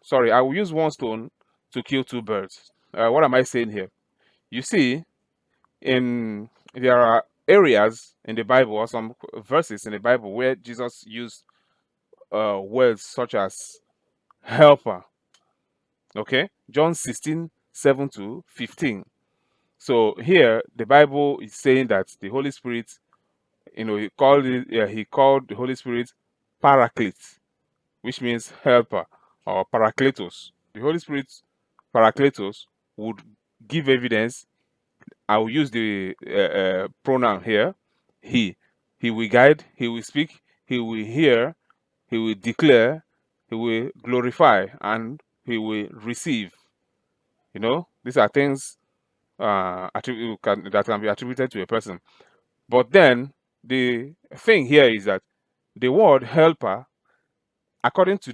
sorry, I will use one stone to kill two birds. What am I saying here? You see, there are areas in the Bible or some verses in the Bible where Jesus used words such as helper. Okay, John 16:7-15. So here the Bible is saying that the Holy Spirit, he called the Holy Spirit Paraclete, which means helper or Parakletos. The Holy Spirit Parakletos would give evidence. I will use the pronoun here, he. He will guide, he will speak, he will hear, he will declare, he will glorify, and he will receive. These are things that can be attributed to a person. But then the thing here is that the word helper, according to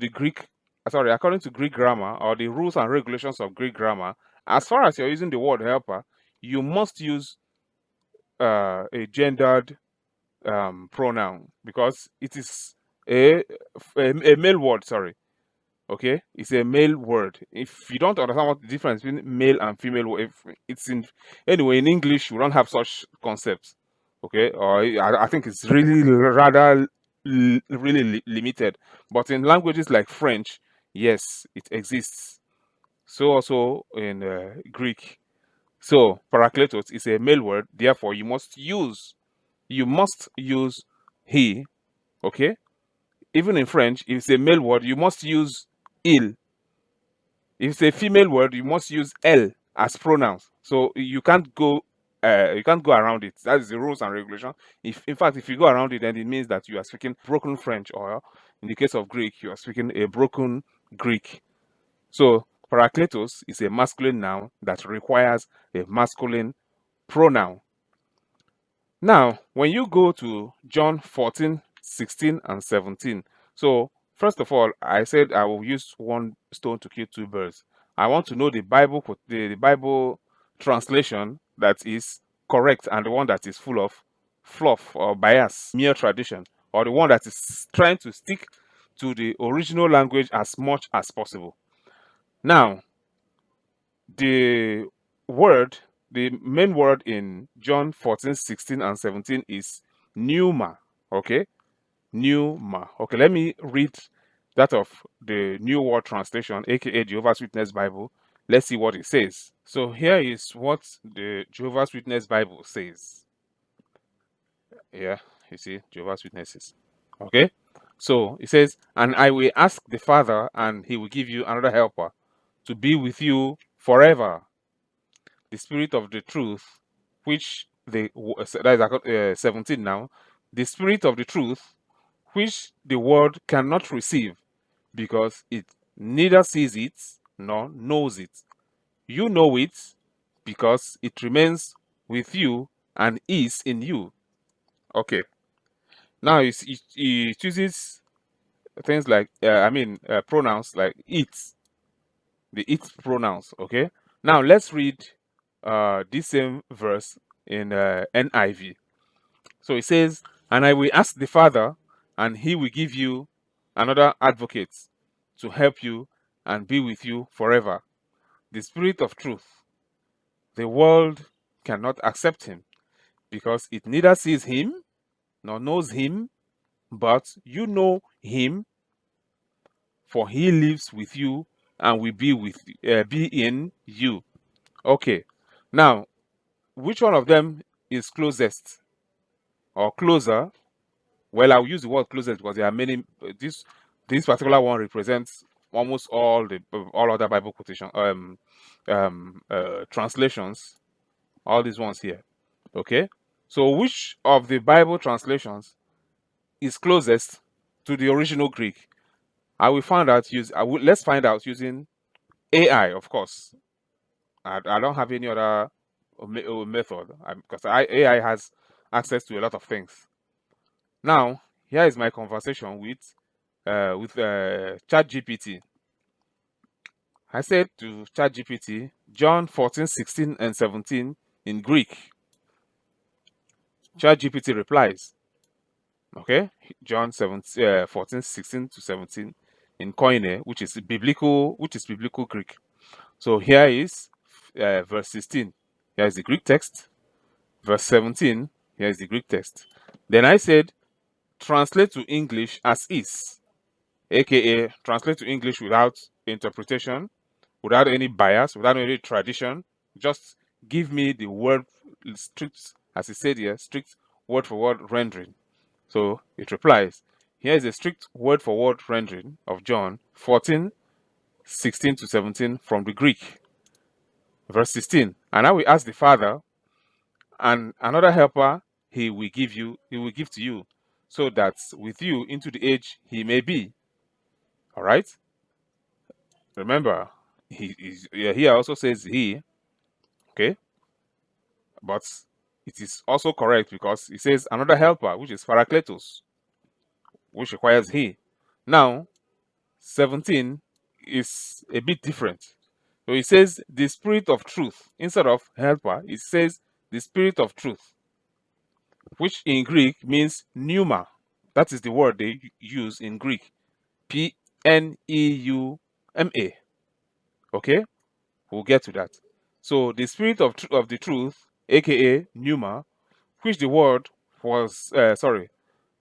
according to Greek grammar or the rules and regulations of Greek grammar, as far as you're using the word helper, you must use a gendered pronoun because it is a male word. Sorry, okay, it's a male word. If you don't understand what the difference between male and female, if it's in anyway in English, we don't have such concepts. Okay, or I think it's really rather really limited. But in languages like French, yes, it exists. So also in Greek. So parakletos is a male word. Therefore, you must use he. Okay, even in French, if it's a male word, you must use il. If it's a female word, you must use elle as pronouns. So you can't go around it. That is the rules and regulation. If in fact, if you go around it, then it means that you are speaking broken French, or in the case of Greek, you are speaking a broken Greek. So parakletos is a masculine noun that requires a masculine pronoun. Now, when you go to John 14:16 and 17, so first of all, I said I will use one stone to kill two birds. I want to know the Bible translation that is correct and the one that is full of fluff or bias, mere tradition, or the one that is trying to stick to the original language as much as possible. Now, the word, the main word in John 14:16 and 17 is pneuma. Okay, pneuma. Okay, let me read that of the New World Translation, aka Jehovah's Witness Bible. Let's see what it says. So here is what the Jehovah's Witness Bible says. Yeah, you see, Jehovah's Witnesses. Okay, so it says, "And I will ask the Father, and he will give you another helper to be with you forever, the Spirit of the truth, which that is 17 now, the Spirit of the truth, which the world cannot receive, because it neither sees it nor knows it. You know it, because it remains with you and is in you." Okay. Now it chooses things like pronouns like it, the it pronouns. Okay. Now let's read this same verse in NIV. So it says, "And I will ask the Father, and he will give you another advocate to help you and be with you forever, the Spirit of truth. The world cannot accept him, because it neither sees him nor knows him, but you know him, for he lives with you and will be in you." Okay. Now, which one of them is closest or closer? Well, I'll use the word closest because there are many. This particular one represents almost all other Bible quotation translations. All these ones here. Okay. So which of the Bible translations is closest to the original Greek? I will find out. Let's find out using AI, of course. I don't have any other method because AI has access to a lot of things. Now, here is my conversation with ChatGPT. I said to ChatGPT, John 14:16 and 17 in Greek. ChatGPT replies, okay, John 14:16 to 17 in Koine, which is biblical Greek. So here is verse 16. Here is the Greek text. Verse 17. Here is the Greek text. Then I said, translate to English as is, aka translate to English without interpretation, without any bias, without any tradition. Just give me the word strict, as it said here, strict word for word rendering. So it replies, here is a strict word for word rendering of John 14, 16 to 17 from the Greek. Verse 16. And I will ask the Father, and another helper he will give to you, so that with you into the age he may be. All right. Remember, here also says he. Okay, but it is also correct because it says another helper, which is Parakletos, which requires he. Now, 17 is a bit different. So it says the spirit of truth instead of helper. It says the spirit of truth, which in Greek means pneuma. That is the word they use in Greek. Pneuma. Okay, we'll get to that. So the spirit of the truth, aka pneuma, which the word was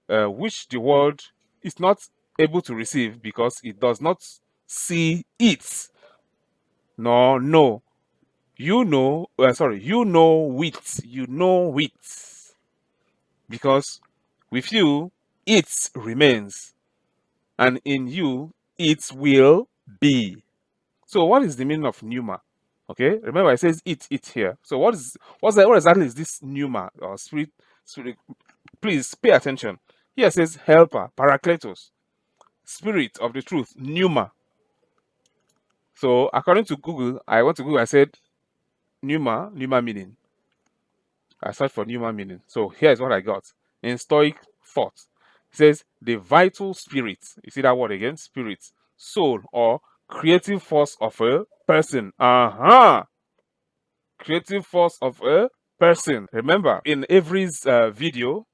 which the world is not able to receive because it does not see it nor know. You know it because with you it remains, and in you it will be. So what is the meaning of pneuma? Okay, remember it says it here. So what exactly is this pneuma or spirit? Please pay attention. Here it says helper, parakletos, spirit of the truth, pneuma. So according to Google, I said pneuma meaning. I searched for pneuma meaning. So here's what I got. In Stoic thought, it says the vital spirit. You see that word again? Spirit, soul, or creative force of a person. Creative force of a person. Remember, in Avery's video,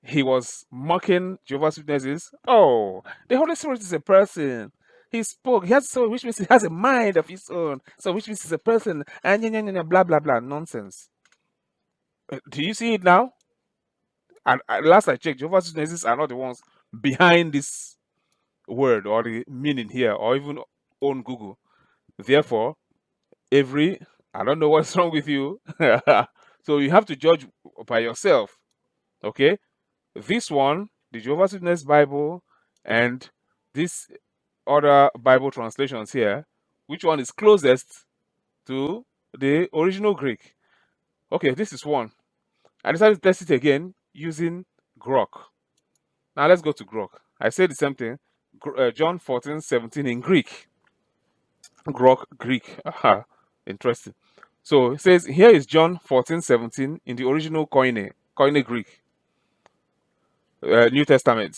he was mocking Jehovah's Witnesses. Oh, the Holy Spirit is a person. He spoke. He has soul, which means he has a mind of his own. So, which means he's a person. And blah blah blah nonsense. Do you see it now? And last I checked, Jehovah's Witnesses are not the ones behind this word or the meaning here, or even on Google. Therefore, I don't know what's wrong with you. So you have to judge by yourself. Okay, this one, the Jehovah's Witness Bible, and this other Bible translations here, which one is closest to the original Greek? Okay, this is one. I decided to test it again using Grok. Now let's go to Grok. I said the same thing. John 14, 17 in Greek. Grok Greek. Aha, interesting. So it says here is John 14, 17 in the original Koine Greek, New Testament.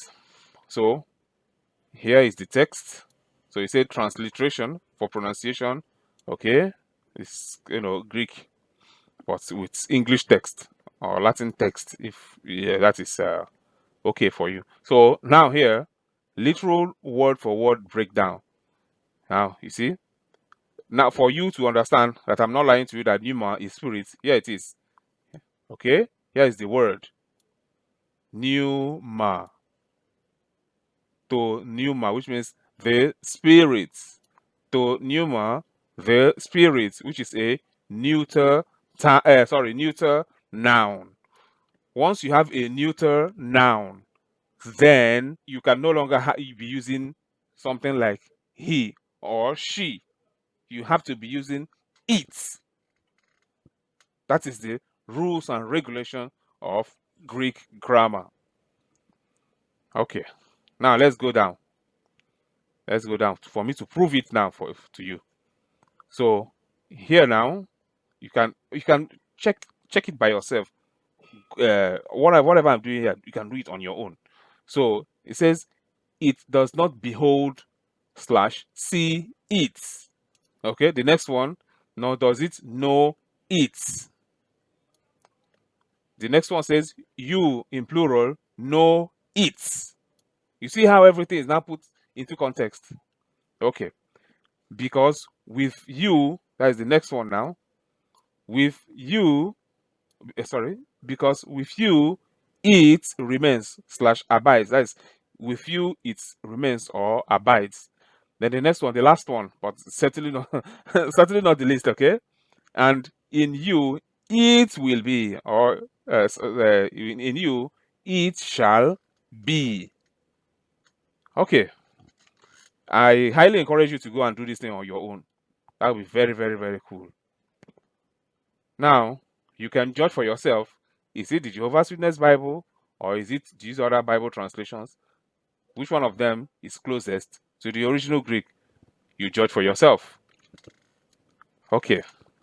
So here is the text. So it said transliteration for pronunciation. Okay, it's Greek, but with English text or Latin text, if that is okay for you. So now here, literal word for word breakdown. Now you see. Now for you to understand that I'm not lying to you that pneuma is spirit, here it is. Okay, here is the word pneuma. To pneuma, which means the spirit. To pneuma, the spirit, which is a neuter noun. Once you have a neuter noun, then you can no longer be using something like he or she. You have to be using it. That is the rules and regulation of Greek grammar. Okay, now let's go down. Let's go down for me to prove it now to you. So here now, you can check it by yourself. Whatever I'm doing here, you can do it on your own. So it says it does not behold / see it. Okay, the next one, nor does it know it. The next one says you in plural know it. You see how everything is now put into context. Okay. Because with you, that is the next one now. With you, sorry, because with you, it remains / abides. That is, with you, it remains or abides. Then the next one, the last one, but certainly not, certainly not the least. Okay, and in you, it will be, or in you, it shall be. Okay, I highly encourage you to go and do this thing on your own. That will be very, very, very cool. Now, you can judge for yourself. Is it the Jehovah's Witness Bible or is it these other Bible translations? Which one of them is closest to the original Greek? You judge for yourself. Okay.